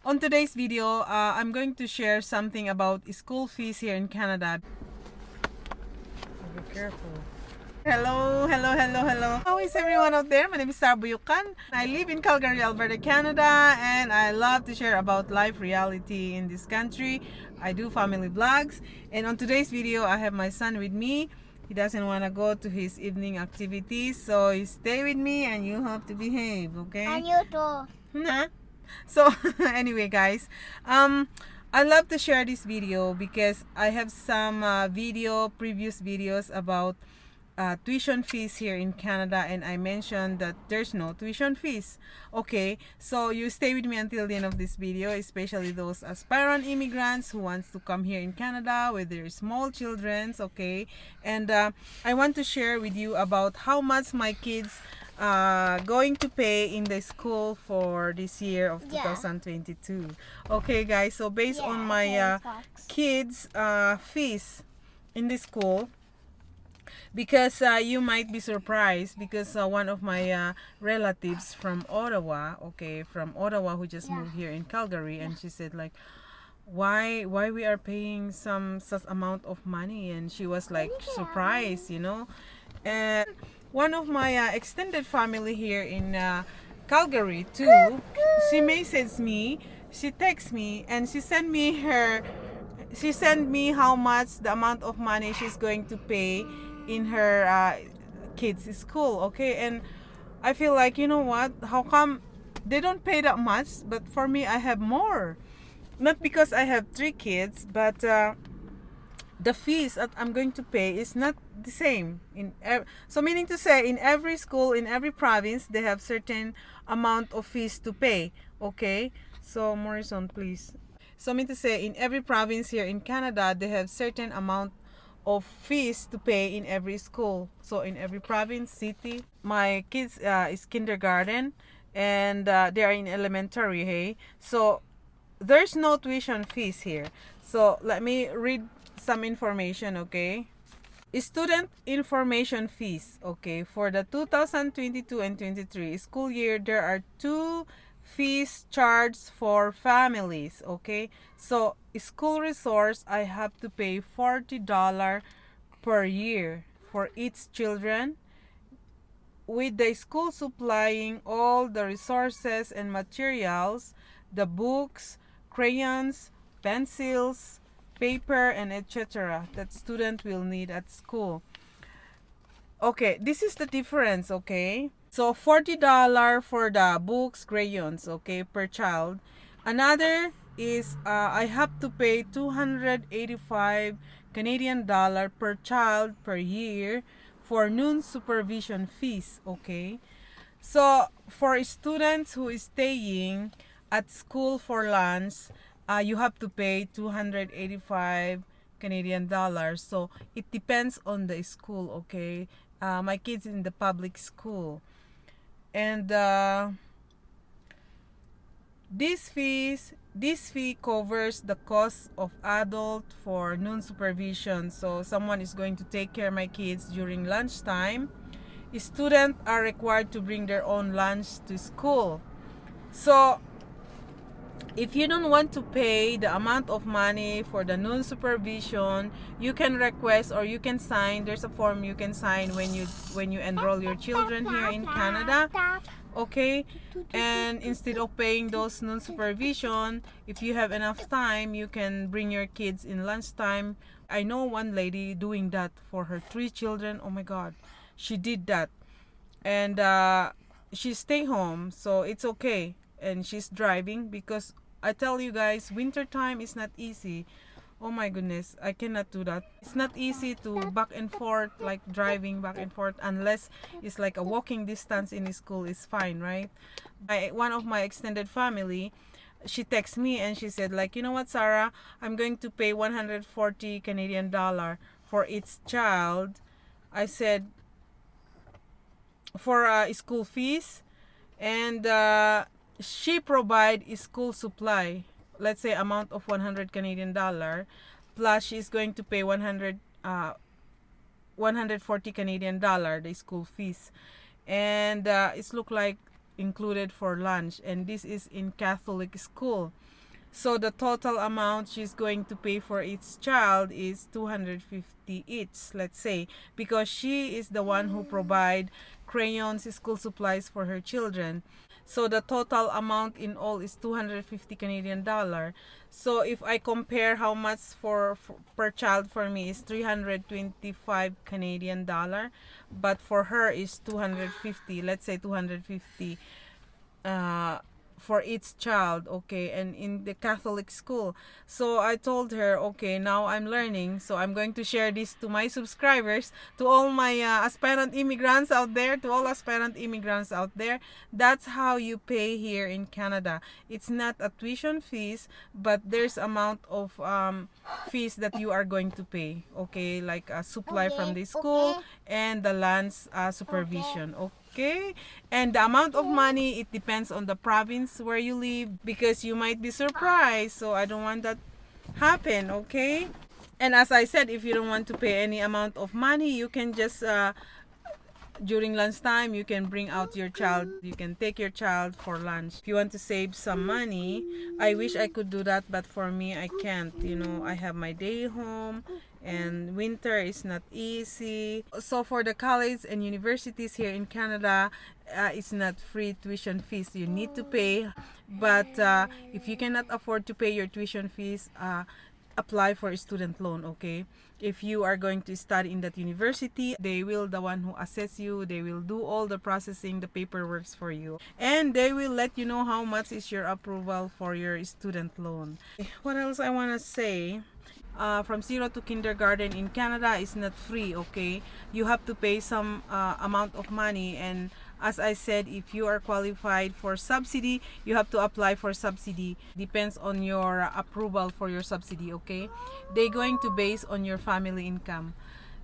On today's video, I'm going to share something about school fees here in Canada. Be careful. Hello, hello, hello, hello. How is everyone out there? My name is Buyucan. I live in Calgary, Alberta, Canada, and I love to share about life reality in this country. I do family vlogs, and on today's video, I have my son with me. He doesn't want to go to his evening activities, so you stay with me and you have to behave, okay? And you too. Nah. So anyway, guys, I love to share this video because I have some previous videos about tuition fees here in Canada, and I mentioned that there's no tuition fees. Okay, so you stay with me until the end of this video, especially those aspirant immigrants who wants to come here in Canada with their small childrens. Okay, and I want to share with you about how much my kids going to pay in the school for this year of 2022. Okay, guys, so based on my kids fees in the school, because you might be surprised, because one of my relatives from Ottawa, who just moved here in Calgary, and she said like, why we are paying some such amount of money, and she was like surprised, you know. And one of my extended family here in Calgary too, she messaged me, she texts me, and she sent me how much the amount of money she's going to pay in her kids' school. Okay, and I feel like, you know what, how come they don't pay that much, but for me I have more? Not because I have 3 kids, but the fees that I'm going to pay is not the same so meaning to say, in every school, in every province, they have certain amount of fees to pay. Okay, so Morrison, please. So mean to say, in every province here in Canada, they have certain amount of fees to pay in every school. So in every province, city, my kids is kindergarten, and they are in elementary. Hey, so there's no tuition fees here. So let me read some information. Okay, student information fees. Okay, for the 2022 and 23 school year, there are 2 fees charged for families. Okay, so school resource, I have to pay $40 per year for each children, with the school supplying all the resources and materials, the books, crayons, pencils, paper, and etc. that student will need at school. Okay, this is the difference. Okay, so $40 for the books, crayons, okay, per child. Another is I have to pay 285 Canadian dollar per child per year for noon supervision fees. Okay, so for students who is staying at school for lunch, you have to pay 285 Canadian dollars. So it depends on the school. Okay, my kids in the public school, and this fee covers the cost of adult for noon supervision. So someone is going to take care of my kids during lunchtime. Students are required to bring their own lunch to school. So if you don't want to pay the amount of money for the noon supervision, you can request, or you can sign. There's a form you can sign when you enroll your children here in Canada. Okay, and instead of paying those noon supervision, if you have enough time, you can bring your kids in lunchtime. I know one lady doing that for her 3 children. Oh my God, she did that, and she stay home, so it's okay, and she's driving, because I tell you guys, winter time is not easy. Oh my goodness, I cannot do that. It's not easy to back and forth, like driving back and forth, unless it's like a walking distance in school is fine, right? One of my extended family, she texted me and she said like, you know what, Sarah, I'm going to pay 140 Canadian dollar for each child. I said, for school fees, and she provide school supply, let's say amount of 100 Canadian dollar, plus she's going to pay 140 Canadian dollar the school fees, and it's look like included for lunch, and this is in Catholic school. So the total amount she's going to pay for each child is 250 each, let's say, because she is the one who provide crayons, school supplies for her children. So the total amount in all is 250 Canadian dollar. So if I compare how much for per child for me is 325 Canadian dollar, but for her is 250, let's say 250 uh, for each child, okay, and in the Catholic school. So I told her, okay, now I'm learning, so I'm going to share this to my subscribers, to all my aspirant immigrants out there, to all aspirant immigrants out there. That's how you pay here in Canada. It's not a tuition fees, but there's amount of fees that you are going to pay, okay, like a supply from the school and the land's supervision, okay. And the amount of money, it depends on the province where you live, because you might be surprised, so I don't want that happen, okay. And as I said, if you don't want to pay any amount of money, you can just during lunchtime, you can bring out your child, you can take your child for lunch. If you want to save some money, I wish I could do that, but for me, I can't. You know, I have my day home, and winter is not easy. So for the college and universities here in Canada, it's not free tuition fees. You need to pay, but if you cannot afford to pay your tuition fees, apply for a student loan, okay. If you are going to study in that university, they will the one who assess you, they will do all the processing, the paperwork for you, and they will let you know how much is your approval for your student loan. What else I want to say? From 0 to kindergarten in Canada is not free, okay. You have to pay some amount of money, and as I said, if you are qualified for subsidy, you have to apply for subsidy. Depends on your approval for your subsidy, okay. They're going to base on your family income.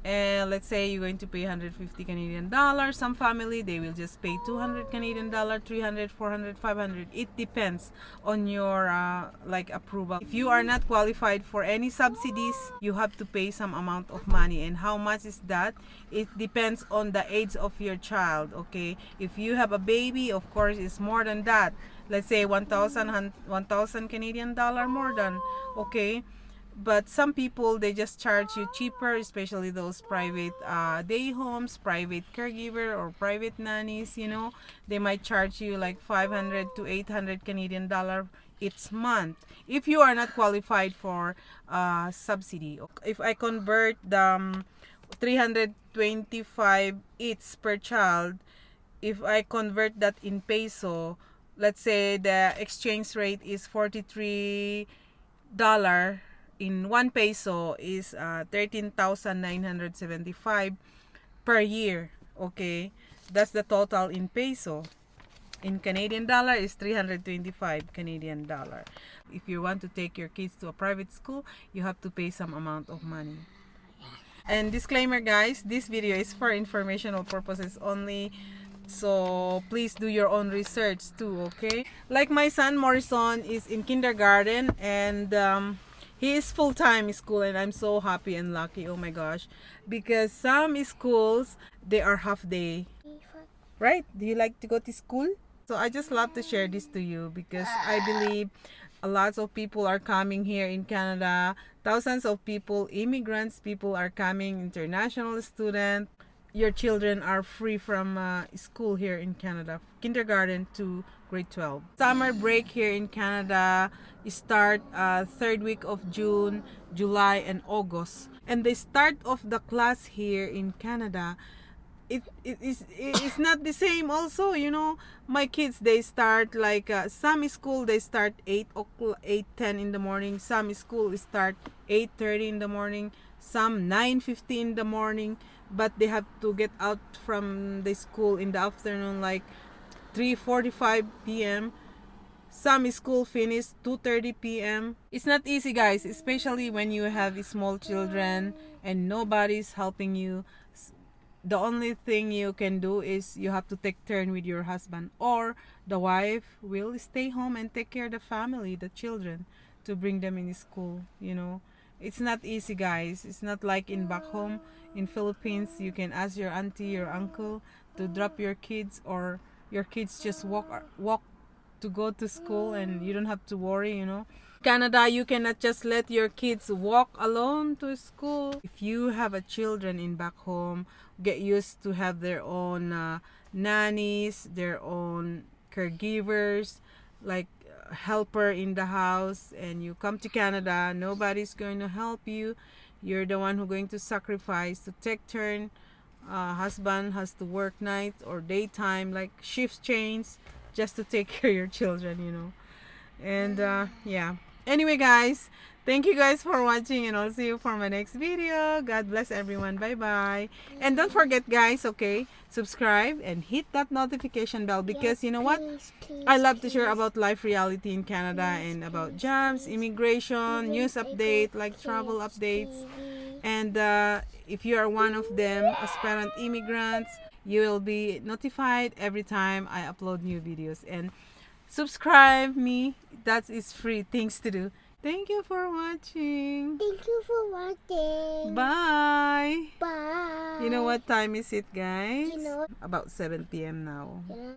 And let's say you're going to pay 150 Canadian dollars. Some family, they will just pay 200 Canadian dollar, 300, 400, 500. It depends on your like approval. If you are not qualified for any subsidies, you have to pay some amount of money. And how much is that? It depends on the age of your child, okay. If you have a baby, of course, it's more than that. Let's say 1,000 Canadian dollar more than, okay. But some people, they just charge you cheaper, especially those private day homes, private caregiver, or private nannies, you know. They might charge you like 500 to 800 Canadian dollar each month if you are not qualified for subsidy. If I convert the 325 each per child, if I convert that in peso, let's say the exchange rate is $43, in 1 peso is 13,975 per year, okay. That's the total in peso. In Canadian dollar is 325 Canadian dollar. If you want to take your kids to a private school, you have to pay some amount of money. And disclaimer, guys, this video is for informational purposes only, so please do your own research too, okay. Like my son Morrison is in kindergarten, and he is full-time school, and I'm so happy and lucky, oh my gosh, because some schools, they are half day, right? Do you like to go to school? So I just love to share this to you, because I believe a lot of people are coming here in Canada. Thousands of people, immigrants, people are coming, international students. Your children are free from school here in Canada, kindergarten to grade 12. Summer break here in Canada start 3rd week of June, July, and August. And the start of the class here in Canada, it's not the same also, you know. My kids, they start like some school, they start 8:10 in the morning. Some school start 8:30 in the morning. Some 9:50 in the morning. But they have to get out from the school in the afternoon like 3:45 p.m. Some school finish 2:30 p.m. It's not easy, guys, especially when you have small children and nobody's helping you. The only thing you can do is you have to take turn with your husband, or the wife will stay home and take care of the family, the children, to bring them in school, you know. It's not easy, guys. It's not like in back home in Philippines. You can ask your auntie, your uncle to drop your kids, or your kids just walk to go to school and you don't have to worry, you know. Canada, you cannot just let your kids walk alone to school. If you have a children in back home, get used to have their own nannies, their own caregivers, like helper in the house, and you come to Canada, nobody's going to help you. You're the one who's going to sacrifice to take turn. Husband has to work night or daytime, like shift change, just to take care of your children, you know. And yeah. Anyway, guys, thank you guys for watching, and I'll see you for my next video. God bless everyone. Bye bye. And don't forget, guys, okay, subscribe and hit that notification bell, because you know what, I love to share about life reality in Canada and about jobs, immigration, news update, like travel updates. And if you are one of them, aspirant immigrants, you will be notified every time I upload new videos. And subscribe me, that is free things to do. Thank you for watching. Thank you for watching. Bye. Bye. You know what time is it, guys? You know. About 7 p.m. now. You know.